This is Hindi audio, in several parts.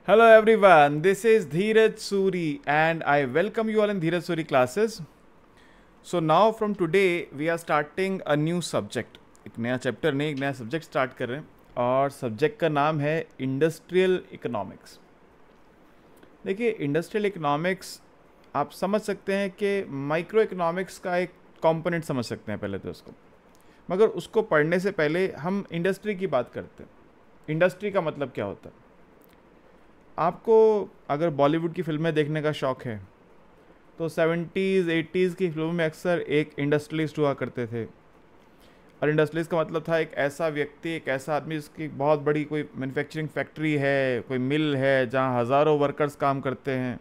Hello everyone, this is Dheeraj Suri and I welcome you all in Dheeraj Suri classes. So now from today we are starting a new subject. एक नया चैप्टर नहीं, एक नया सब्जेक्ट स्टार्ट कर रहे हैं और सब्जेक्ट का नाम है इंडस्ट्रियल इकोनॉमिक्स। देखिए, इंडस्ट्रियल इकोनॉमिक्स आप समझ सकते हैं कि माइक्रो इकोनॉमिक्स का एक कंपोनेंट समझ सकते हैं पहले तो उसको, मगर उसको पढ़ने से पहले हम इंडस्ट्री की बात करते हैं। इंडस्ट्री का मतलब क्या होता है? आपको अगर बॉलीवुड की फिल्में देखने का शौक़ है तो 70s 80s की फिल्मों में अक्सर एक इंडस्ट्रियलिस्ट हुआ करते थे। और इंडस्ट्रियलिस्ट का मतलब था एक ऐसा व्यक्ति, एक ऐसा आदमी जिसकी बहुत बड़ी कोई मैन्युफैक्चरिंग फैक्ट्री है, कोई मिल है जहाँ हज़ारों वर्कर्स काम करते हैं।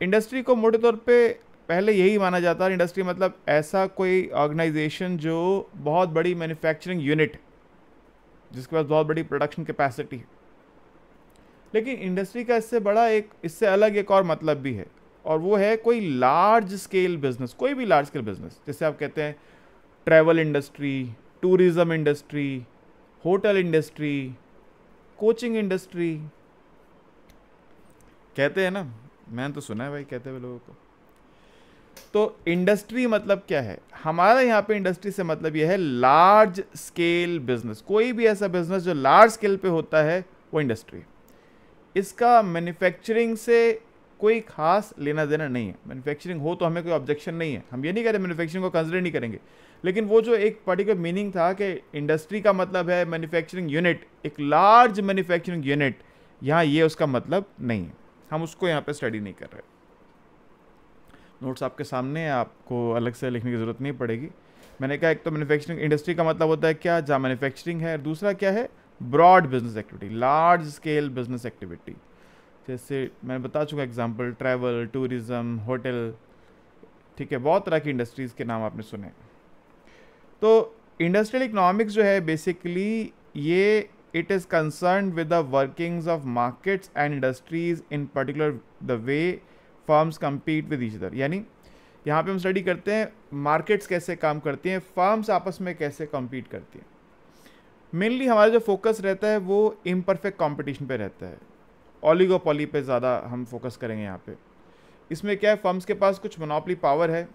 इंडस्ट्री को मोटे तौर पे पहले यही माना जाता है। इंडस्ट्री मतलब ऐसा कोई ऑर्गेनाइजेशन जो बहुत बड़ी मैन्युफैक्चरिंग यूनिट, जिसके पास बहुत बड़ी प्रोडक्शन कैपेसिटी है। लेकिन इंडस्ट्री का इससे अलग एक और मतलब भी है, और वो है कोई लार्ज स्केल बिजनेस, कोई भी लार्ज स्केल बिजनेस। जैसे आप कहते हैं travel industry, tourism industry, hotel industry, coaching industry, कहते हैं ना, मैंने तो सुना है भाई कहते हुए लोगों को। तो इंडस्ट्री मतलब क्या है? हमारा यहाँ पे इंडस्ट्री से मतलब यह है लार्ज स्केल बिजनेस। कोई भी ऐसा बिजनेस जो लार्ज स्केल पे होता है वो इंडस्ट्री। इसका मैन्युफैक्चरिंग से कोई खास लेना देना नहीं है। मैन्युफैक्चरिंग हो तो हमें कोई ऑब्जेक्शन नहीं है, हम ये नहीं कह रहे मैन्युफैक्चरिंग को कंसिडर नहीं करेंगे, लेकिन वो जो एक पर्टिकुलर मीनिंग था कि इंडस्ट्री का मतलब है मैन्युफैक्चरिंग यूनिट, एक लार्ज मैन्युफैक्चरिंग यूनिट, यहाँ ये उसका मतलब नहीं है। हम उसको यहाँ पे स्टडी नहीं कर रहे। नोट्स आपके सामने है, आपको अलग से लिखने की ज़रूरत नहीं पड़ेगी। मैंने कहा एक तो मैन्युफैक्चरिंग इंडस्ट्री का मतलब होता है क्या, जहाँ मैन्युफैक्चरिंग है, और दूसरा क्या है, broad business activity, large scale business activity. जैसे मैंने बता चुका एग्जांपल, ट्रैवल, टूरिज्म, होटल, ठीक है, बहुत तरह की इंडस्ट्रीज़ के नाम आपने सुने। तो इंडस्ट्रियल इकोनॉमिक्स जो है बेसिकली ये it is concern with the workings of markets and industries, in particular the way firms compete with each other. यानी यहाँ पे हम स्टडी करते हैं मार्केट्स कैसे काम करती हैं, फर्म्स आपस में कैसे कम्पीट करती हैं। मेनली हमारा जो फोकस रहता है वो इम्परफेक्ट कंपटीशन पे रहता है, ओलिगोपोली पे ज़्यादा हम फोकस करेंगे यहाँ पे। इसमें क्या है, फर्म्स के पास कुछ मोनोपोली पावर है,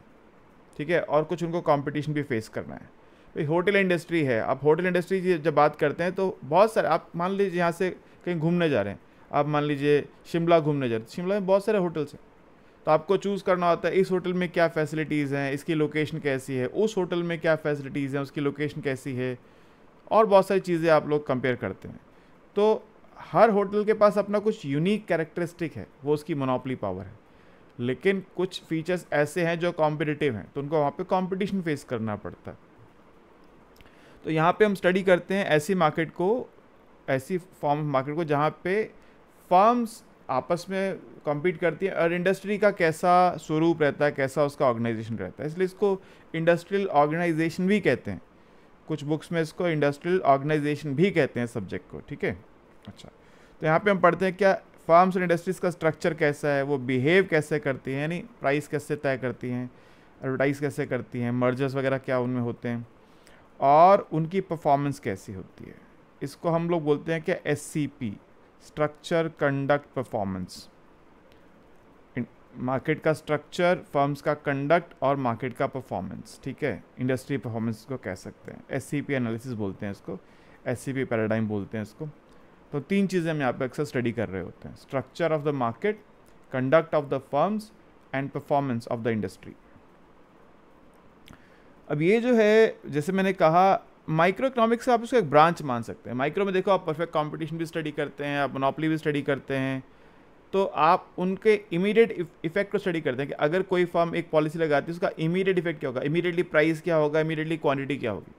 ठीक है, और कुछ उनको कंपटीशन भी फेस करना है। भाई होटल इंडस्ट्री है, आप होटल इंडस्ट्री की जब बात करते हैं तो बहुत सारे, आप मान लीजिए यहाँ से कहीं घूमने जा रहे हैं, आप मान लीजिए शिमला घूमने जा रहे हैं, शिमला में बहुत सारे होटल्स हैं, तो आपको चूज़ करना होता है इस होटल में क्या फैसिलिटीज़ हैं, इसकी लोकेशन कैसी है, उस होटल में क्या फैसिलिटीज़ हैं, उसकी लोकेशन कैसी है, और बहुत सारी चीज़ें आप लोग कंपेयर करते हैं। तो हर होटल के पास अपना कुछ यूनिक कैरेक्टरिस्टिक है, वो उसकी मोनोपोली पावर है। लेकिन कुछ फीचर्स ऐसे हैं जो कॉम्पिटिटिव हैं, तो उनको वहाँ पे कंपटीशन फेस करना पड़ता है। तो यहाँ पे हम स्टडी करते हैं ऐसी मार्केट को, ऐसी फॉर्म मार्केट को जहाँ पे फर्म्स आपस में कम्पीट करती हैं, और इंडस्ट्री का कैसा स्वरूप रहता है, कैसा उसका ऑर्गेनाइजेशन रहता है, इसलिए इसको इंडस्ट्रियल ऑर्गेनाइजेशन भी कहते हैं। कुछ बुक्स में इसको इंडस्ट्रियल ऑर्गेनाइजेशन भी कहते हैं सब्जेक्ट को, ठीक है। अच्छा, तो यहाँ पे हम पढ़ते हैं क्या फार्म्स और इंडस्ट्रीज़ का स्ट्रक्चर कैसा है, वो बिहेव कैसे करती हैं, यानी प्राइस कैसे तय करती हैं, एडवर्टाइज कैसे करती हैं, मर्जर्स वगैरह क्या उनमें होते हैं, और उनकी परफॉर्मेंस कैसी होती है। इसको हम लोग बोलते हैं क्या, SCP, structure conduct performance. Market का स्ट्रक्चर, फर्म्स का कंडक्ट और मार्केट का परफॉर्मेंस, ठीक है, इंडस्ट्री परफॉर्मेंस को कह सकते हैं। SCP एनालिसिस बोलते हैं इसको, SCP पैराडाइम बोलते हैं इसको। तो तीन चीज़ें हम यहाँ पे अक्सर स्टडी कर रहे होते हैं, structure of the market, conduct of the firms and performance of the industry. अब ये जो है, जैसे मैंने कहा, माइक्रो इकोनॉमिक्स का आप इसको एक ब्रांच मान सकते हैं। माइक्रो में देखो, आप परफेक्ट कंपटीशन भी स्टडी करते हैं, आप मोनोपोली भी स्टडी करते हैं, तो आप उनके इमीडिएट इफेक्ट को स्टडी करते हैं कि अगर कोई फर्म एक पॉलिसी लगाती है उसका इमीडिएट इफेक्ट क्या होगा, इमीडिएटली प्राइस क्या होगा, इमीडिएटली क्वांटिटी क्या होगी।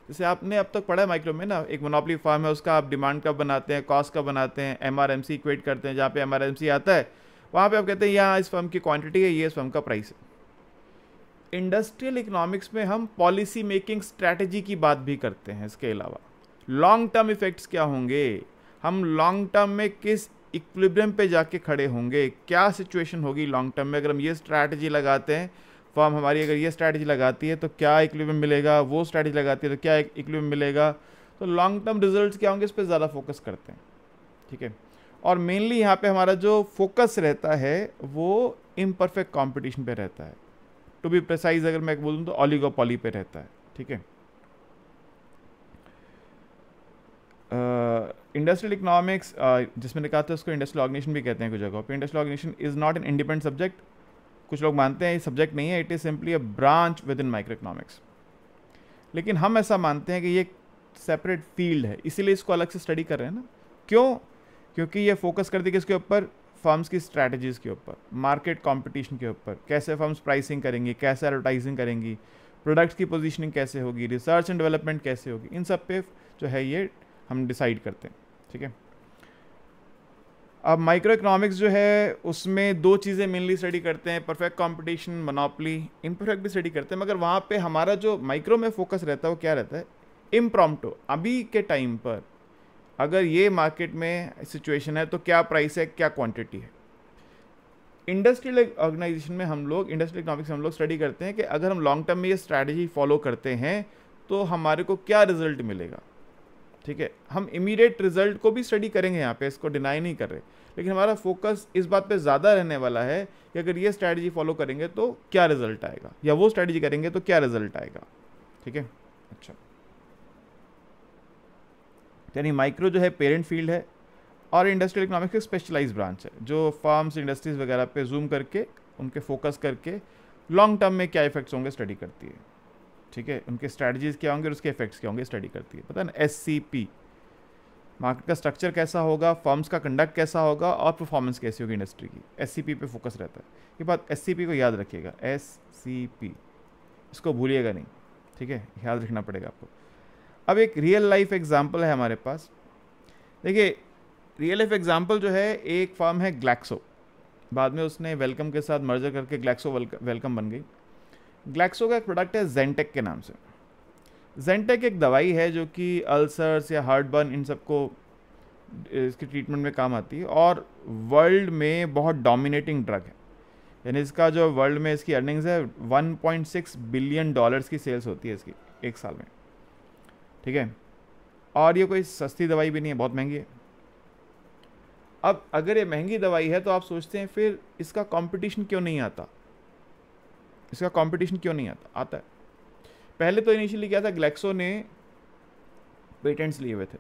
जैसे आपने अब तक पढ़ा है माइक्रो में ना, एक मोनोपोली फर्म है, उसका आप डिमांड कब बनाते हैं, कॉस्ट कब बनाते हैं, MRMC इक्वेट करते हैं। जहाँ पे MRMC आता है वहाँ पे आप कहते हैं यहाँ इस फर्म की क्वांटिटी है, ये इस फर्म का प्राइस है। इंडस्ट्रियल इकोनॉमिक्स में हम पॉलिसी मेकिंग स्ट्रैटेजी की बात भी करते हैं। इसके अलावा लॉन्ग टर्म इफेक्ट्स क्या होंगे, हम लॉन्ग टर्म में किस इक्विलिब्रियम पे जाके खड़े होंगे, क्या सिचुएशन होगी लॉन्ग टर्म में अगर हम ये स्ट्रैटेजी लगाते हैं। फर्म हमारी अगर ये स्ट्रैटेजी लगाती है तो क्या इक्विलिब्रियम मिलेगा, वो स्ट्रैटेजी लगाती है तो क्या इक्विलिब्रियम मिलेगा। तो लॉन्ग टर्म रिजल्ट्स क्या होंगे, इस पर ज़्यादा फोकस करते हैं। ठीक है। और मेनली यहाँ पे हमारा जो फोकस रहता है वो इम्परफेक्ट कंपटीशन पे रहता है, टू बी प्रिसाइज अगर मैं बोलूँ तो ऑलिगोपॉली पे रहता है, ठीक है। इंडस्ट्रियल इकोनॉमिक्स जिसमें कहा था उसको इंडस्ट्रियल ऑर्गेनाइजेशन भी कहते हैं कुछ जगहों पे। Industrial organisation is not an independent subject, कुछ लोग मानते हैं ये सब्जेक्ट नहीं है, it is simply a branch within micro economics. लेकिन हम ऐसा मानते हैं कि ये सेपरेट फील्ड है, इसीलिए इसको अलग से स्टडी कर रहे हैं ना। क्यों? क्योंकि ये फोकस करती है किसके ऊपर? फर्म्स की स्ट्रैटेजीज के ऊपर, मार्केट कंपटीशन के ऊपर, कैसे फर्म्स प्राइसिंग करेंगी, कैसे एडवर्टाइजिंग करेंगी, प्रोडक्ट्स की पोजीशनिंग कैसे होगी, रिसर्च एंड डेवलपमेंट कैसे होगी, इन सब पे जो है ये हम डिसाइड करते हैं, ठीक है। अब माइक्रो इकोनॉमिक्स जो है उसमें दो चीज़ें मेनली स्टडी करते हैं, परफेक्ट कंपटीशन, मोनोपोली। इम्परफेक्ट भी स्टडी करते हैं, मगर वहाँ पे हमारा जो माइक्रो में फोकस रहता है वो क्या रहता है? इम्प्रॉम्प्टो। अभी के टाइम पर अगर ये मार्केट में सिचुएशन है तो क्या प्राइस है, क्या क्वांटिटी है। इंडस्ट्रियल ऑर्गेनाइजेशन में हम लोग, इंडस्ट्रियल इकोनॉमिक्स में हम लोग स्टडी करते हैं कि अगर हम लॉन्ग टर्म में ये स्ट्रैटेजी फॉलो करते हैं तो हमारे को क्या रिजल्ट मिलेगा, ठीक है। हम इमीडिएट रिजल्ट को भी स्टडी करेंगे यहाँ पे, इसको डिनाई नहीं कर रहे, लेकिन हमारा फोकस इस बात पे ज़्यादा रहने वाला है कि अगर ये स्ट्रैटेजी फॉलो करेंगे तो क्या रिजल्ट आएगा, या वो स्ट्रैटेजी करेंगे तो क्या रिजल्ट आएगा, ठीक है। अच्छा, यानी माइक्रो जो है पेरेंट फील्ड है और इंडस्ट्रियल इकोनॉमिक्स एक स्पेशलाइज ब्रांच है जो फार्म्स, इंडस्ट्रीज वगैरह पे जूम करके उनके फोकस करके लॉन्ग टर्म में क्या इफेक्ट्स होंगे स्टडी करती है, ठीक है। उनके स्ट्रैटेजीज क्या होंगे और उसके इफेक्ट्स क्या होंगे स्टडी करती है। पता है ना, SCP, मार्केट का स्ट्रक्चर कैसा होगा, फर्म्स का कंडक्ट कैसा होगा और परफॉर्मेंस कैसी होगी इंडस्ट्री की, SCP पे फोकस रहता है। ये बात SCP को याद रखिएगा, SCP, इसको भूलिएगा नहीं, ठीक है, याद रखना पड़ेगा आपको। अब एक रियल लाइफ एग्जाम्पल है हमारे पास, देखिए रियल लाइफ एग्जाम्पल जो है, एक फर्म है ग्लैक्सो, बाद में उसने वेलकम के साथ मर्जर करके ग्लैक्सो वेलकम बन गई। ग्लैक्सो का एक प्रोडक्ट है जेंटेक के नाम से। जेंटेक एक दवाई है जो कि अल्सर्स या हार्ट बर्न इन सबको इसके ट्रीटमेंट में काम आती है और वर्ल्ड में बहुत डोमिनेटिंग ड्रग है, यानी इसका जो वर्ल्ड में इसकी अर्निंग्स है 1.6 बिलियन डॉलर्स की सेल्स होती है इसकी एक साल में, ठीक है। और ये कोई सस्ती दवाई भी नहीं है, बहुत महंगी है। अब अगर ये महंगी दवाई है तो आप सोचते हैं फिर इसका कंपटीशन क्यों नहीं आता, इसका कंपटीशन क्यों नहीं आता? आता है। पहले तो इनिशियली क्या था, ग्लैक्सो ने पेटेंट्स लिए हुए थे,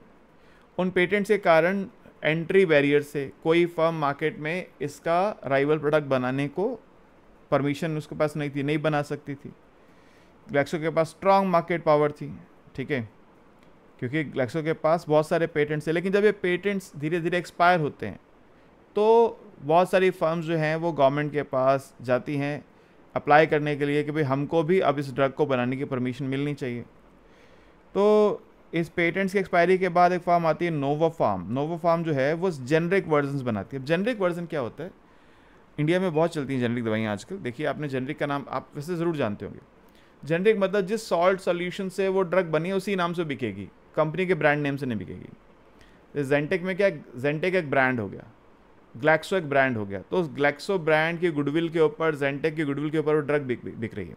उन पेटेंट्स के कारण एंट्री बैरियर से कोई फर्म मार्केट में इसका राइवल प्रोडक्ट बनाने को परमिशन उसके पास नहीं थी, नहीं बना सकती थी। ग्लैक्सो के पास स्ट्रांग मार्केट पावर थी, ठीक है, क्योंकि ग्लैक्सो के पास बहुत सारे पेटेंट्स हैं। लेकिन जब ये पेटेंट्स धीरे धीरे एक्सपायर होते हैं तो बहुत सारी फर्म्स जो हैं वो गवर्नमेंट के पास जाती हैं अप्लाई करने के लिए कि भाई हमको भी अब इस ड्रग को बनाने की परमिशन मिलनी चाहिए। तो इस पेटेंट्स की एक्सपायरी के बाद एक फर्म आती है नोवोफार्म। नोवोफार्म जो है वो जेनरिक वर्जन्स बनाती है। अब जेनरिक वर्जन क्या होता है? इंडिया में बहुत चलती हैं जेनरिक दवाइयाँ आजकल। देखिए, आपने जेनरिक का नाम आप वैसे ज़रूर जानते होंगे। जेनरिक मतलब जिस सॉल्ट सोल्यूशन से वो ड्रग बनी है उसी नाम से बिकेगी, कंपनी के ब्रांड नेम से नहीं बिकेगी। जेंटेक में क्या, जेंटेक एक ब्रांड हो गया, ग्लैक्सो एक ब्रांड हो गया, तो उस ग्लैक्सो ब्रांड की गुडविल के ऊपर, जेंटेक की गुडविल के ऊपर वो ड्रग बिक रही है।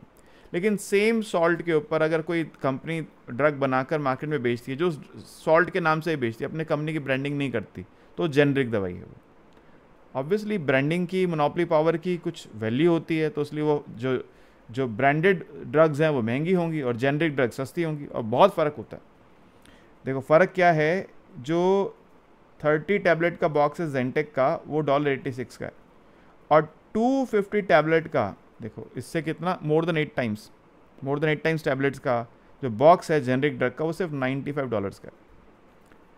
लेकिन सेम सॉल्ट के ऊपर अगर कोई कंपनी ड्रग बनाकर मार्केट में बेचती है जो सॉल्ट के नाम से ही बेचती है, अपने कंपनी की ब्रांडिंग नहीं करती, तो जेनरिक दवाई है वो। ऑब्वियसली ब्रांडिंग की, मोनोपोली पावर की कुछ वैल्यू होती है, तो इसलिए वो जो ब्रांडेड ड्रग्स हैं वो महंगी होंगी और जेनरिक ड्रग्स सस्ती होंगी, और बहुत फ़र्क होता है। देखो फ़र्क क्या है, जो 30 टैबलेट का बॉक्स है जेंटेक का वो $86 का है, और 250 टैबलेट का, देखो इससे कितना, मोर देन 8 टाइम्स टैबलेट्स का जो बॉक्स है जेनरिक ड्रग का वो सिर्फ $95 का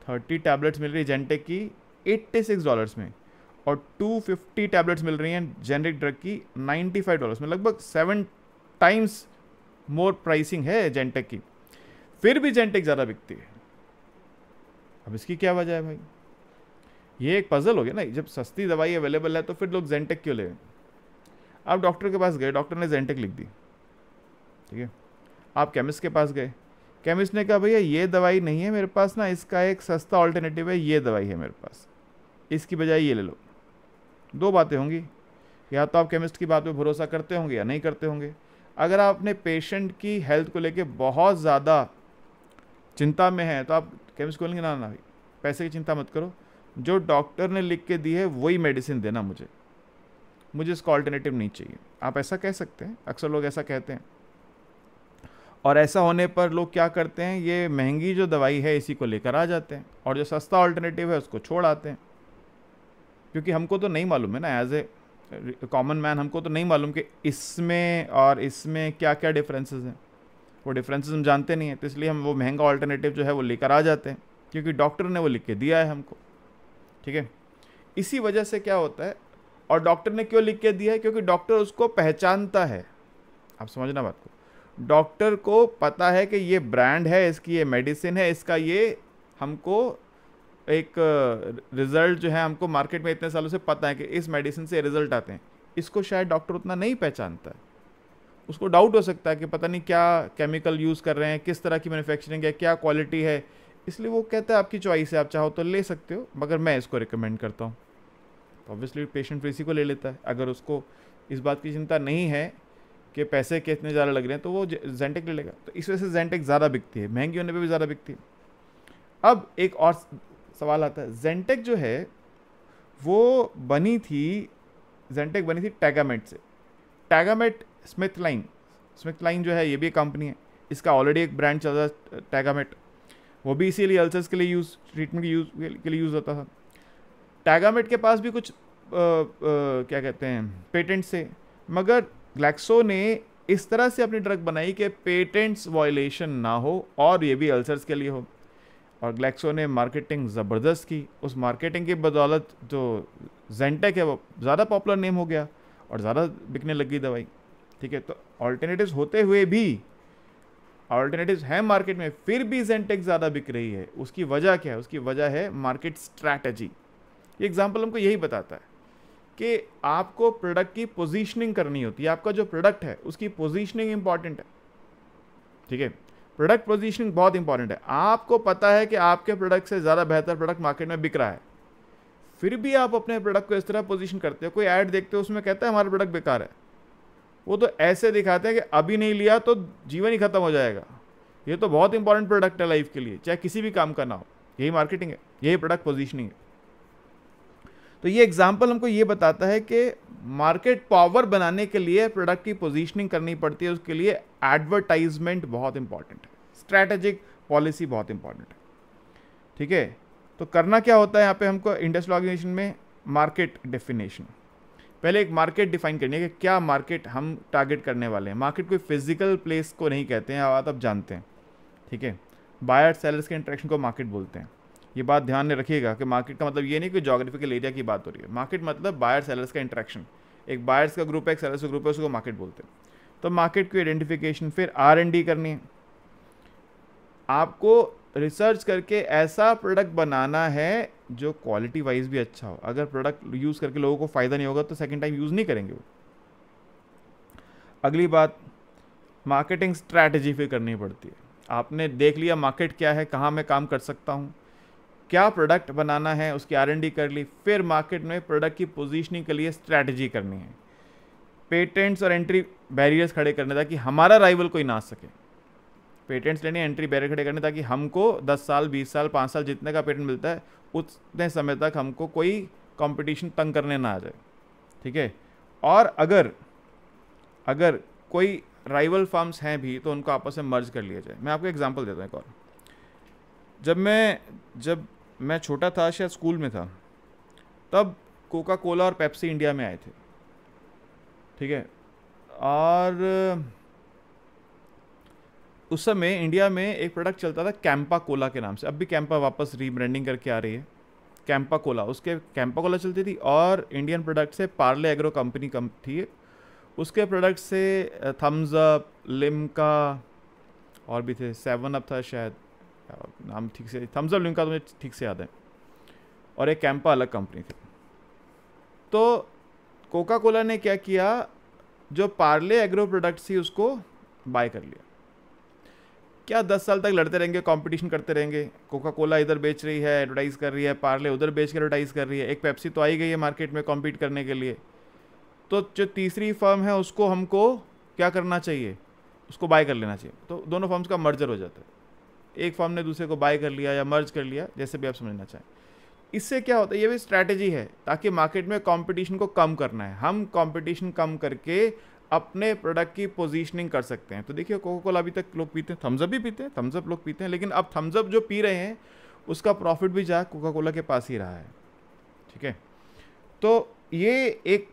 है। 30 टैबलेट्स मिल रही है जेंटेक की $86 में, और 250 टैबलेट्स मिल रही हैं जेनरिक ड्रग की $95 में। लगभग 7 टाइम्स मोर प्राइसिंग है जेंटेक की, फिर भी जेंटेक ज़्यादा बिकती है। अब इसकी क्या वजह है भाई? ये एक पजल हो गया ना। जब सस्ती दवाई अवेलेबल है तो फिर लोग जेंटेक क्यों ले? आप डॉक्टर के पास गए, डॉक्टर ने जेंटेक लिख दी, ठीक है। आप केमिस्ट के पास गए, केमिस्ट ने कहा भैया ये दवाई नहीं है मेरे पास ना, इसका एक सस्ता ऑल्टरनेटिव है, ये दवाई है मेरे पास, इसकी बजाय ये ले लो। दो बातें होंगी, या तो आप केमिस्ट की बात पे भरोसा करते होंगे या नहीं करते होंगे। अगर आप अपने पेशेंट की हेल्थ को लेके बहुत ज़्यादा चिंता में हैं तो आप केमिस्ट को बोलेंगे ना ना भाई पैसे की चिंता मत करो, जो डॉक्टर ने लिख के दी है वही मेडिसिन देना मुझे इसका ऑल्टरनेटिव नहीं चाहिए। आप ऐसा कह सकते हैं, अक्सर लोग ऐसा कहते हैं। और ऐसा होने पर लोग क्या करते हैं, ये महंगी जो दवाई है इसी को लेकर आ जाते हैं और जो सस्ता ऑल्टरनेटिव है उसको छोड़ आते हैं। क्योंकि हमको तो नहीं मालूम है ना, एज ए कॉमन मैन हमको तो नहीं मालूम कि इसमें और इसमें क्या क्या डिफरेंसेस हैं। वो डिफरेंसेस हम जानते नहीं हैं, तो इसलिए हम वो महंगा ऑल्टरनेटिव जो है वो लेकर आ जाते हैं, क्योंकि डॉक्टर ने वो लिख के दिया है हमको। ठीक है, इसी वजह से क्या होता है, और डॉक्टर ने क्यों लिख के दिया है, क्योंकि डॉक्टर उसको पहचानता है। आप समझना बात को, डॉक्टर को पता है कि ये ब्रांड है, इसकी ये मेडिसिन है, इसका ये हमको एक रिजल्ट जो है हमको मार्केट में इतने सालों से पता है कि इस मेडिसिन से रिजल्ट आते हैं। इसको शायद डॉक्टर उतना नहीं पहचानता है, उसको डाउट हो सकता है कि पता नहीं क्या केमिकल यूज़ कर रहे हैं, किस तरह की मैन्युफैक्चरिंग है, क्या क्वालिटी है, इसलिए वो कहता है आपकी चॉइस है, आप चाहो तो ले सकते हो, मगर मैं इसको रिकमेंड करता हूँ। तो ऑब्वियसली पेशेंट फिर इसी को ले लेता है। अगर उसको इस बात की चिंता नहीं है कि पैसे कितने ज़्यादा लग रहे हैं तो वो जेंटेक ले लेगा। तो इस वजह से जेंटेक ज़्यादा बिकती है, महंगी होने पे भी ज़्यादा बिकती है। अब एक और सवाल आता है, जेंटेक जो है वो बनी थी, जेंटेक बनी थी टैगामेट से। टैगामेट स्मिथ लाइन जो है ये भी एक कंपनी है, इसका ऑलरेडी एक ब्रांड चल रहा है टैगामेट, वो भी इसीलिए अल्सर्स के लिए ट्रीटमेंट के लिए यूज़ होता था। टैगामेट के पास भी कुछ क्या कहते हैं पेटेंट से, मगर ग्लैक्सो ने इस तरह से अपनी ड्रग बनाई कि पेटेंट्स वायलेशन ना हो और ये भी अल्सर्स के लिए हो। और ग्लैक्सो ने मार्केटिंग ज़बरदस्त की, उस मार्केटिंग की बदौलत जो जेंटेक है वो ज़्यादा पॉपुलर नेम हो गया और ज़्यादा बिकने लगी दवाई। ठीक है, तो ऑल्टरनेटिव्स होते हुए भी, ऑल्टरनेटिव्स हैं मार्केट में, फिर भी जेंटेक ज़्यादा बिक रही है। उसकी वजह क्या है? उसकी वजह है मार्केट स्ट्रैटेजी। ये एग्जाम्पल हमको यही बताता है कि आपको प्रोडक्ट की पोजीशनिंग करनी होती है। आपका जो प्रोडक्ट है उसकी पोजीशनिंग इंपॉर्टेंट है। ठीक है, प्रोडक्ट पोजीशनिंग बहुत इंपॉर्टेंट है। आपको पता है कि आपके प्रोडक्ट से ज़्यादा बेहतर प्रोडक्ट मार्केट में बिक रहा है, फिर भी आप अपने प्रोडक्ट को इस तरह पोजीशन करते हो। कोई ऐड देखते हो उसमें कहता है हमारा प्रोडक्ट बेकार है, वो तो ऐसे दिखाते हैं कि अभी नहीं लिया तो जीवन ही खत्म हो जाएगा, ये तो बहुत इंपॉर्टेंट प्रोडक्ट है लाइफ के लिए, चाहे किसी भी काम का ना हो। यही मार्केटिंग है, यही प्रोडक्ट पोजीशनिंग है। तो ये एग्जाम्पल हमको ये बताता है कि मार्केट पावर बनाने के लिए प्रोडक्ट की पोजीशनिंग करनी पड़ती है, उसके लिए एडवर्टाइजमेंट बहुत इंपॉर्टेंट है, स्ट्रैटेजिक पॉलिसी बहुत इंपॉर्टेंट है। ठीक है, तो करना क्या होता है यहाँ पे हमको इंडस्ट्रियल ऑर्गेनाइजेशन में, मार्केट डेफिनेशन। पहले एक मार्केट डिफाइन करनी है कि क्या मार्केट हम टारगेट करने वाले हैं। मार्केट कोई फिजिकल प्लेस को नहीं कहते हैं, आप जानते हैं। ठीक है, बायर सेलर्स के इंटरेक्शन को मार्केट बोलते हैं। ये बात ध्यान में रखिएगा कि मार्केट का मतलब ये नहीं कि ज्योग्राफिकल एरिया की बात हो रही है। मार्केट मतलब बायर सेलर्स का इंटरेक्शन, एक बायर्स का ग्रुप है, एक सेलर्स का ग्रुप है, उसको मार्केट बोलते हैं। तो मार्केट की आइडेंटिफिकेशन, फिर R&D करनी है। आपको रिसर्च करके ऐसा प्रोडक्ट बनाना है जो क्वालिटी वाइज भी अच्छा हो। अगर प्रोडक्ट यूज़ करके लोगों को फ़ायदा नहीं होगा तो सेकंड टाइम यूज़ नहीं करेंगे वो। अगली बात, मार्केटिंग स्ट्रैटेजी फिर करनी पड़ती है। आपने देख लिया मार्केट क्या है, कहाँ मैं काम कर सकता हूँ, क्या प्रोडक्ट बनाना है, उसकी R&D कर ली। फिर मार्केट में प्रोडक्ट की पोजीशनिंग के लिए स्ट्रैटेजी करनी है, पेटेंट्स और एंट्री बैरियर्स खड़े करने ताकि हमारा राइवल कोई ना आ सके। पेटेंट्स लेने, एंट्री बैरियर खड़े करने ताकि हमको 10 साल 20 साल 5 साल जितने का पेटेंट मिलता है उतने समय तक हमको कोई कंपटीशन तंग करने ना आ जाए। ठीक है, और अगर कोई राइवल फार्म्स हैं भी तो उनको आपस में मर्ज कर लिया जाए। मैं आपको एग्जांपल देता हूँ एक और। जब मैं छोटा था, शायद स्कूल में था, तब कोका कोला और पेप्सी इंडिया में आए थे। ठीक है, और उस समय इंडिया में एक प्रोडक्ट चलता था कैंपा कोला के नाम से। अब भी कैंपा वापस रीब्रांडिंग करके आ रही है, कैंपा कोला। उसके कैंपा कोला चलती थी, और इंडियन प्रोडक्ट से पार्ले एग्रो कंपनी थी, उसके प्रोडक्ट से थम्स अप, लिम्का और भी थे, 7 अप था शायद, नाम ठीक से, थम्स अप लिम्का तो मुझे ठीक से याद है, और एक कैंपा अलग कंपनी थी। तो कोका कोला ने क्या किया, जो पार्ले एग्रो प्रोडक्ट थी उसको बाय कर लिया। क्या 10 साल तक लड़ते रहेंगे, कंपटीशन करते रहेंगे? कोका कोला इधर बेच रही है, एडवर्टाइज़ कर रही है, पार्ले उधर बेच कर एडवर्टाइज़ कर रही है, एक पेप्सी तो आई गई है मार्केट में कॉम्पीट करने के लिए। तो जो तीसरी फर्म है उसको हमको क्या करना चाहिए, उसको बाय कर लेना चाहिए। तो दोनों फर्म्स का मर्जर हो जाता है, एक फर्म ने दूसरे को बाय कर लिया या मर्ज कर लिया, जैसे भी आप समझना चाहें। इससे क्या होता है, ये भी स्ट्रैटेजी है ताकि मार्केट में कंपटीशन को कम करना है, हम कंपटीशन कम करके अपने प्रोडक्ट की पोजीशनिंग कर सकते हैं। तो देखिए कोका कोला अभी तक लोग पीते हैं, थम्स अप भी पीते हैं, थम्स अप लोग पीते हैं, लेकिन अब थम्स अप जो पी रहे हैं उसका प्रॉफिट भी जा कोका कोला के पास ही रहा है, ठीक है। तो ये एक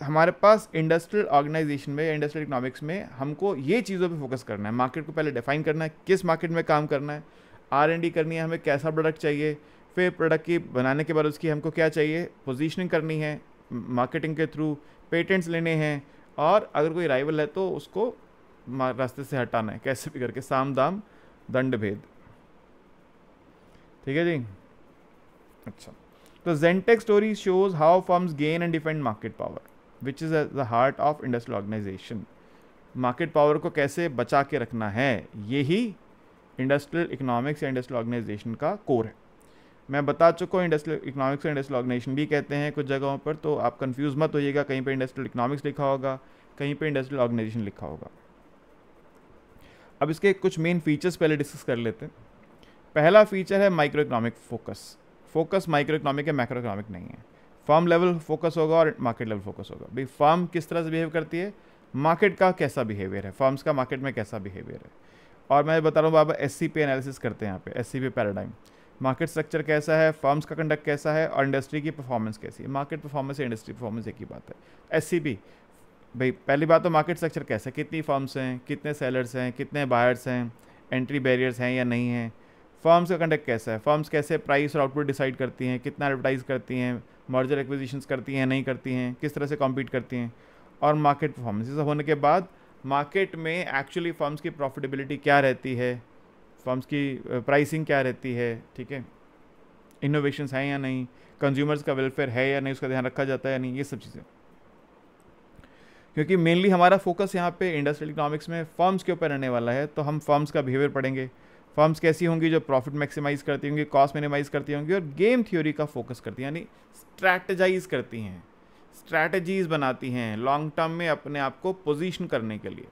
हमारे पास इंडस्ट्रियल ऑर्गेनाइजेशन में या इंडस्ट्रियल इकोनॉमिक्स में हमको ये चीज़ों पे फोकस करना है। मार्केट को पहले डिफाइन करना है, किस मार्केट में काम करना है, R&D करनी है, हमें कैसा प्रोडक्ट चाहिए, फिर प्रोडक्ट की बनाने के बाद उसकी हमको क्या चाहिए, पोजीशनिंग करनी है मार्केटिंग के थ्रू, पेटेंट्स लेने हैं, और अगर कोई राइवल है तो उसको रास्ते से हटाना है कैसे भी करके, साम दाम दंड भेद, ठीक है जी। अच्छा, तो Zentek story shows how firms gain and defend market power, which is at the heart of industrial organization. Market power को कैसे बचा के रखना है, यही इंडस्ट्रियल इकोनॉमिक्स या इंडस्ट्रियल ऑर्गेनाइजेशन का कोर है। मैं बता चुका हूँ इंडस्ट्रियल इकोनॉमिक्स और इंडस्ट्रियल ऑर्गेनाइजेशन भी कहते हैं कुछ जगहों पर, तो आप कंफ्यूज मत होइएगा, कहीं पे इंडस्ट्रियल इकोनॉमिक्स लिखा होगा, कहीं पे इंडस्ट्रियल ऑर्गेनाइजेशन लिखा होगा। अब इसके कुछ मेन फीचर्स पहले डिस्कस कर लेते हैं। पहला फीचर है micro economic focus. Focus micro economic है, मैक्रो इकोनॉमिक नहीं है। फर्म लेवल फोकस होगा और मार्केट लेवल फोकस होगा। भाई फर्म किस तरह से बिहेव करती है, मार्केट का कैसा बिहेवियर है, फर्म्स का मार्केट में कैसा बिहेवियर है। और मैं बता रहा हूँ बाबा SCP एनालिसिस करते हैं यहाँ पे, SCP पैराडाइम, मार्केट स्ट्रक्चर कैसा है, फर्म्स का कंडक्ट कैसा है, और इंडस्ट्री की परफॉर्मेंस कैसी है। मार्केट परफॉर्मेंस या इंडस्ट्री परफॉर्मेंस एक ही बात है। SCP भाई पहली बात तो मार्केट स्ट्रक्चर कैसा है, कितनी फर्म्स हैं, कितने सेलर्स हैं, कितने बायर्स हैं, एंट्री बैरियर्स हैं या नहीं हैं। फर्म्स का कंडक्ट कैसा है, फर्म्स कैसे प्राइस और आउटपुट डिसाइड करती हैं, कितना एडवर्टाइज करती हैं, मर्जर एक्विजिशंस करती हैं नहीं करती हैं, किस तरह से कॉम्पीट करती हैं, और मार्केट परफॉर्मेंस। सब होने के बाद मार्केट में एक्चुअली फर्म्स की प्रॉफिटेबिलिटी क्या रहती है, फर्म्स की प्राइसिंग क्या रहती है, ठीक है, इनोवेशंस हैं या नहीं, कंज्यूमर्स का वेलफेयर है या नहीं, उसका ध्यान रखा जाता है या नहीं, ये सब चीज़ें। क्योंकि मेनली हमारा फोकस यहाँ पे इंडस्ट्रियल इकोनॉमिक्स में फर्म्स के ऊपर रहने वाला है, तो हम फर्म्स का बिहेवियर पढ़ेंगे। फर्म्स कैसी होंगी, जो प्रॉफिट मैक्सिमाइज करती होंगी, कॉस्ट मिनिमाइज करती होंगी, और गेम थ्योरी का फोकस करती हैं, यानी स्ट्रैटेजाइज करती हैं, स्ट्रैटेजीज बनाती हैं लॉन्ग टर्म में अपने आप को पोजीशन करने के लिए।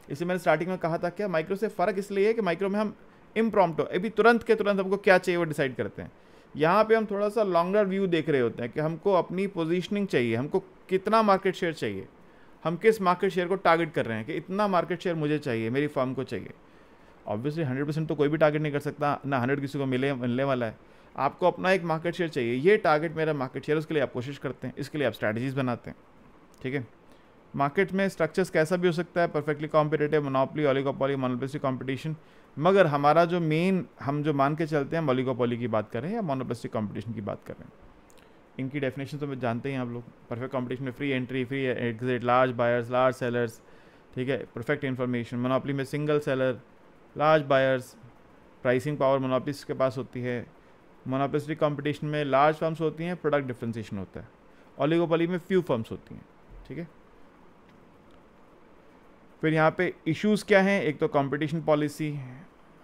इसे मैंने स्टार्टिंग में कहा था, क्या माइक्रो से फ़र्क इसलिए है कि माइक्रो में हम इम्प्रॉम्प्टो अभी तुरंत के तुरंत हमको क्या चाहिए वो डिसाइड करते हैं। यहाँ पे हम थोड़ा सा लॉन्गर व्यू देख रहे होते हैं कि हमको अपनी पोजीशनिंग चाहिए, हमको कितना मार्केट शेयर चाहिए, हम किस मार्केट शेयर को टारगेट कर रहे हैं कि इतना मार्केट शेयर मुझे चाहिए, मेरी फर्म को चाहिए। ऑब्वियसली 100% तो कोई भी टारगेट नहीं कर सकता ना, 100 किसी को मिलने वाला है। आपको अपना एक मार्केट शेयर चाहिए, ये टारगेट मेरा मार्केट शेयर, उसके लिए आप कोशिश करते हैं, इसके लिए आप स्ट्रैटेजीज बनाते हैं, ठीक है। मार्केट में स्ट्रक्चर्स कैसा भी हो सकता है, perfectly competitive, monopoly, oligopoly, monopolistic competition, मगर हमारा जो मेन हम जो मान के चलते हैं, ओलिगोपोली की बात करें या मोनोपोलिस्टिक कंपटीशन की बात करें, इनकी डेफिनेशन तो जानते हैं आप लोग। परफेक्ट कंपटीशन में free entry, free exit, large buyers, large sellers, ठीक है, परफेक्ट इन्फॉर्मेशन। मोनोपोली में single seller, large buyers, pricing power monopolist के पास होती है। मोनोपोलिस्टिक कंपटीशन में लार्ज फर्म्स होती हैं, प्रोडक्ट डिफ्रेंसिएशन होता है। ओलिगोपोली में फ्यू फर्म्स होती हैं, ठीक है। फिर यहाँ पे इश्यूज़ क्या हैं, एक तो कंपटीशन पॉलिसी,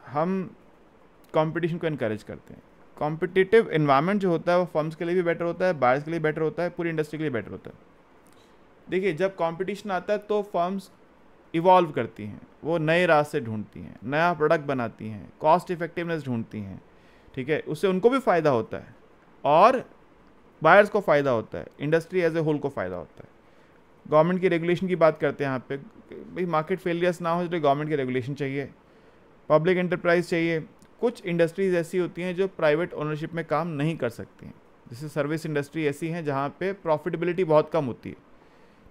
हम कंपटीशन को इनकरेज करते हैं। कॉम्पिटिटिव इन्वायरमेंट जो होता है वो फर्म्स के लिए भी बेटर होता है, बायर्स के लिए बेटर होता है, पूरी इंडस्ट्री के लिए बेटर होता है। देखिए जब कंपटीशन आता है तो फर्म्स इवॉल्व करती हैं, वो नए रास्ते ढूंढती हैं, नया प्रोडक्ट बनाती हैं, कॉस्ट इफेक्टिवनेस ढूंढती हैं, ठीक है, उससे उनको भी फ़ायदा होता है और बायर्स को फ़ायदा होता है, इंडस्ट्री एज ए होल को फ़ायदा होता है। गवर्नमेंट की रेगुलेशन की बात करते हैं यहाँ पे, भाई मार्केट फेलियर्स ना हो तो गवर्नमेंट की रेगुलेशन चाहिए, पब्लिक एंटरप्राइज चाहिए। कुछ इंडस्ट्रीज ऐसी होती हैं जो प्राइवेट ओनरशिप में काम नहीं कर सकती हैं, जैसे सर्विस इंडस्ट्री ऐसी हैं जहाँ पे प्रॉफिटेबिलिटी बहुत कम होती है,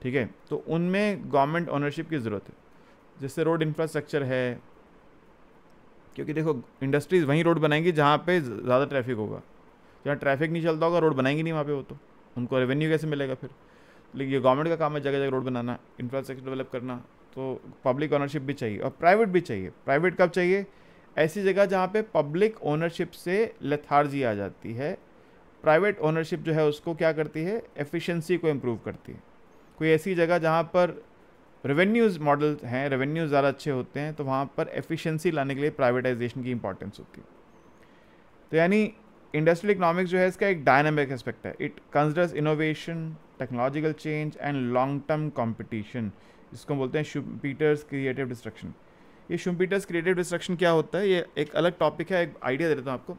ठीक है, तो उनमें गवर्नमेंट ओनरशिप की ज़रूरत है। जैसे रोड इंफ्रास्ट्रक्चर है, क्योंकि देखो इंडस्ट्रीज़ वहीं रोड बनाएंगी जहाँ पे ज़्यादा ट्रैफिक होगा, जहाँ ट्रैफिक नहीं चलता होगा रोड बनाएंगी नहीं वहाँ पे, वो तो उनको रेवेन्यू कैसे मिलेगा फिर। लेकिन ये गवर्नमेंट का काम है जगह जगह रोड बनाना, इंफ्रास्ट्रक्चर डेवलप करना, तो पब्लिक ओनरशिप भी चाहिए और प्राइवेट भी चाहिए। प्राइवेट कब चाहिए, ऐसी जगह जहाँ पे पब्लिक ओनरशिप से लेथार्जी आ जाती है। प्राइवेट ओनरशिप जो है उसको क्या करती है, एफिशिएंसी को इम्प्रूव करती है। कोई ऐसी जगह जहाँ पर रेवेन्यूज़ मॉडल हैं, रेवेन्यूज़ ज़्यादा अच्छे होते हैं, तो वहाँ पर एफिशिएंसी लाने के लिए प्राइवेटाइजेशन की इंपॉर्टेंस होती है। तो यानी इंडस्ट्रियल इकोनॉमिक्स जो है इसका एक डायनामिक एस्पेक्ट है। It considers innovation, technological change and long term competition. इसको बोलते हैं शुम्पीटर्स क्रिएटिव डिस्ट्रक्शन। ये शुम्पीटर्स क्रिएटिव डिस्ट्रक्शन क्या होता है, ये एक अलग टॉपिक है, एक आइडिया दे देता हूँ आपको।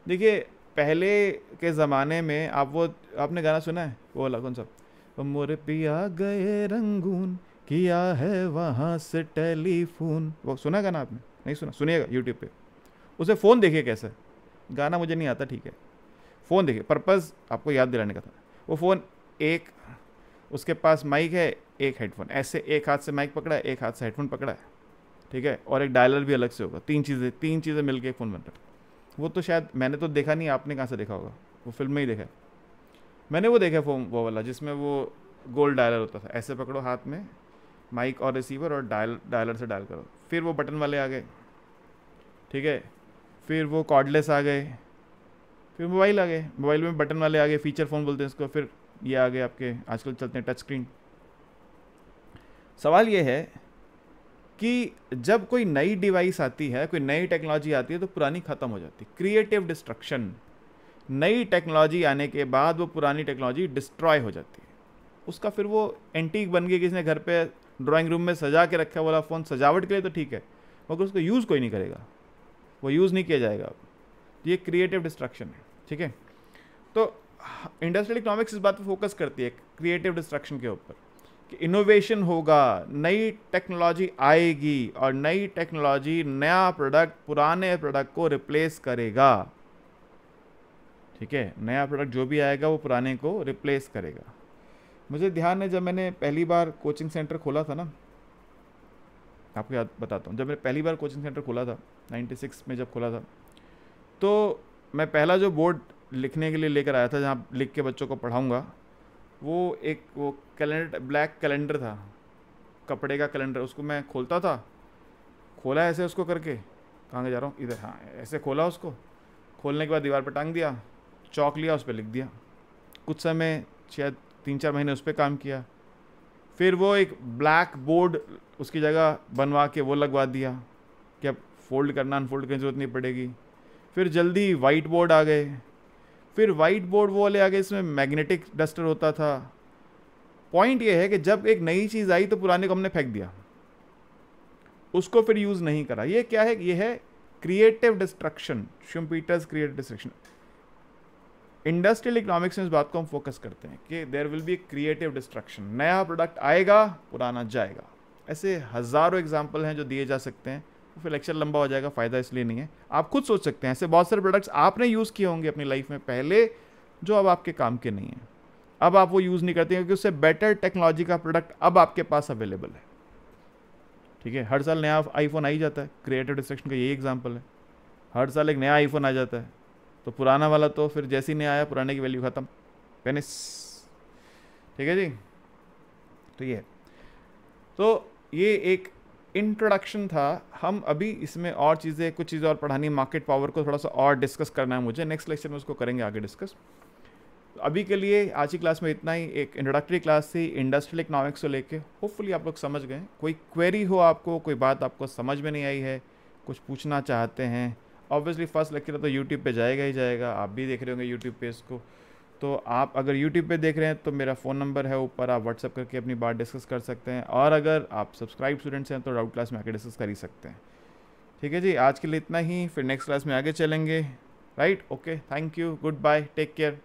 देखिए पहले के ज़माने में आपने गाना सुना है वो वाला कौन सा, वो मोरे पिया गए रंगून किया है वहाँ से टेलीफोन, वो सुना गाना आपने? नहीं सुना, सुनिएगा यूट्यूब पे। उसे फ़ोन देखिए कैसा है, गाना मुझे नहीं आता ठीक है, फ़ोन देखिए, पर्पज़ आपको याद दिलाने का था। वो फ़ोन, एक उसके पास माइक है, एक हेडफोन, ऐसे एक हाथ से माइक पकड़ा है, एक हाथ से हेडफोन पकड़ा है, ठीक है, और एक डायलर भी अलग से होगा। तीन चीज़ें मिलके एक फ़ोन बन रहा है। वो तो शायद मैंने तो देखा नहीं, आपने कहाँ से देखा होगा? वो फिल्म में ही देखा है मैंने। वो देखा फ़ोन वो वाला जिसमें वो गोल्ड डायलर होता था, ऐसे पकड़ो हाथ में माइक और रिसीवर और डायलर से डायल करो। फिर वो बटन वाले आ गए, ठीक है, फिर वो कॉर्डलेस आ गए, फिर मोबाइल आ गए, मोबाइल में बटन वाले आ गए, फीचर फ़ोन बोलते हैं इसको। फिर ये आ गए आपके आजकल चलते हैं टच स्क्रीन। सवाल ये है कि जब कोई नई डिवाइस आती है, कोई नई टेक्नोलॉजी आती है, तो पुरानी ख़त्म हो जाती है। क्रिएटिव डिस्ट्रक्शन, नई टेक्नोलॉजी आने के बाद वो पुरानी टेक्नोलॉजी डिस्ट्रॉय हो जाती है। उसका फिर वो एंटीक बन गया, किसी ने घर पे ड्राइंग रूम में सजा के रखा वाला फ़ोन, सजावट के लिए तो ठीक है, मगर उसको यूज़ कोई नहीं करेगा, वो यूज़ नहीं किया जाएगा अब। ये क्रिएटिव डिस्ट्रक्शन है, ठीक है। तो इंडस्ट्रियल इकोनॉमिक्स इस बात पे फोकस करती है, क्रिएटिव डिस्ट्रक्शन के ऊपर, कि इनोवेशन होगा, नई टेक्नोलॉजी आएगी और नई टेक्नोलॉजी नया प्रोडक्ट पुराने प्रोडक्ट को रिप्लेस करेगा, ठीक है। नया प्रोडक्ट जो भी आएगा वो पुराने को रिप्लेस करेगा। मुझे ध्यान है जब मैंने पहली बार कोचिंग सेंटर खोला था ना, आपको याद बताता हूँ, जब मैंने पहली बार कोचिंग सेंटर खोला था 96 में जब खोला था, तो मैं पहला जो बोर्ड लिखने के लिए लेकर आया था, जहाँ लिख के बच्चों को पढ़ाऊँगा, वो एक वो कैलेंडर, ब्लैक कैलेंडर था, कपड़े का कैलेंडर। उसको मैं खोलता था, खोला ऐसे उसको करके, कहाँ जा रहा हूँ, इधर, हाँ, ऐसे खोला उसको, खोलने के बाद दीवार पर टांग दिया, चौक लिया, उस पर लिख दिया। कुछ समय, शायद 3-4 महीने उस पर काम किया। फिर वो एक ब्लैक बोर्ड उसकी जगह बनवा के वो लगवा दिया कि अब फोल्ड करना अनफोल्ड करने की ज़रूरत नहीं पड़ेगी। फिर जल्दी वाइट बोर्ड आ गए, फिर वाइट बोर्ड वो वाले आ गए, इसमें मैग्नेटिक डस्टर होता था। पॉइंट ये है कि जब एक नई चीज़ आई तो पुराने को हमने फेंक दिया, उसको फिर यूज़ नहीं करा। ये क्या है? ये है creative destruction, Schumpeter's creative destruction. Industrial economics में इस बात को हम फोकस करते हैं कि there will be creative destruction, नया प्रोडक्ट आएगा, पुराना जाएगा। ऐसे हज़ारों एग्जाम्पल हैं जो दिए जा सकते हैं, फिर लेक्चर लंबा हो जाएगा, फ़ायदा इसलिए नहीं है। आप खुद सोच सकते हैं, ऐसे बहुत सारे प्रोडक्ट्स आपने यूज़ किए होंगे अपनी लाइफ में पहले, जो अब आपके काम के नहीं हैं, अब आप वो यूज़ नहीं करते क्योंकि उससे बेटर टेक्नोलॉजी का प्रोडक्ट अब आपके पास अवेलेबल है, ठीक है। हर साल नया आईफोन आ ही जाता है, क्रिएटिव डिस्ट्रक्शन का यही एग्जाम्पल है। हर साल एक नया आईफोन आ जाता है, तो पुराना वाला तो फिर जैसे ही नया आया, पुराने की वैल्यू ख़त्म, पेनिस, ठीक है जी। तो ये एक इंट्रोडक्शन था। हम अभी इसमें और चीज़ें, कुछ चीज़ें और पढ़ानी, मार्केट पावर को थोड़ा सा और डिस्कस करना है मुझे, नेक्स्ट लेक्चर में उसको करेंगे आगे डिस्कस। तो अभी के लिए आज की क्लास में इतना ही, एक इंट्रोडक्टरी क्लास थी इंडस्ट्रियल इकोनॉमिक्स को लेके। होपफुली आप लोग समझ गए। कोई क्वेरी हो आपको, कोई बात आपको समझ में नहीं आई है, कुछ पूछना चाहते हैं, ऑब्वियसली फर्स्ट लेक्चर तो यूट्यूब पे जाएगा ही जाएगा, आप भी देख रहे होंगे यूट्यूब पे इसको। तो आप अगर यूट्यूब पे देख रहे हैं तो मेरा फ़ोन नंबर है ऊपर, आप व्हाट्सअप करके अपनी बात डिस्कस कर सकते हैं, और अगर आप सब्सक्राइब स्टूडेंट्स हैं तो डाउट क्लास में आके डिस्कस कर ही सकते हैं, ठीक है जी। आज के लिए इतना ही, फिर नेक्स्ट क्लास में आगे चलेंगे, right? Okay, thank you, goodbye, take care.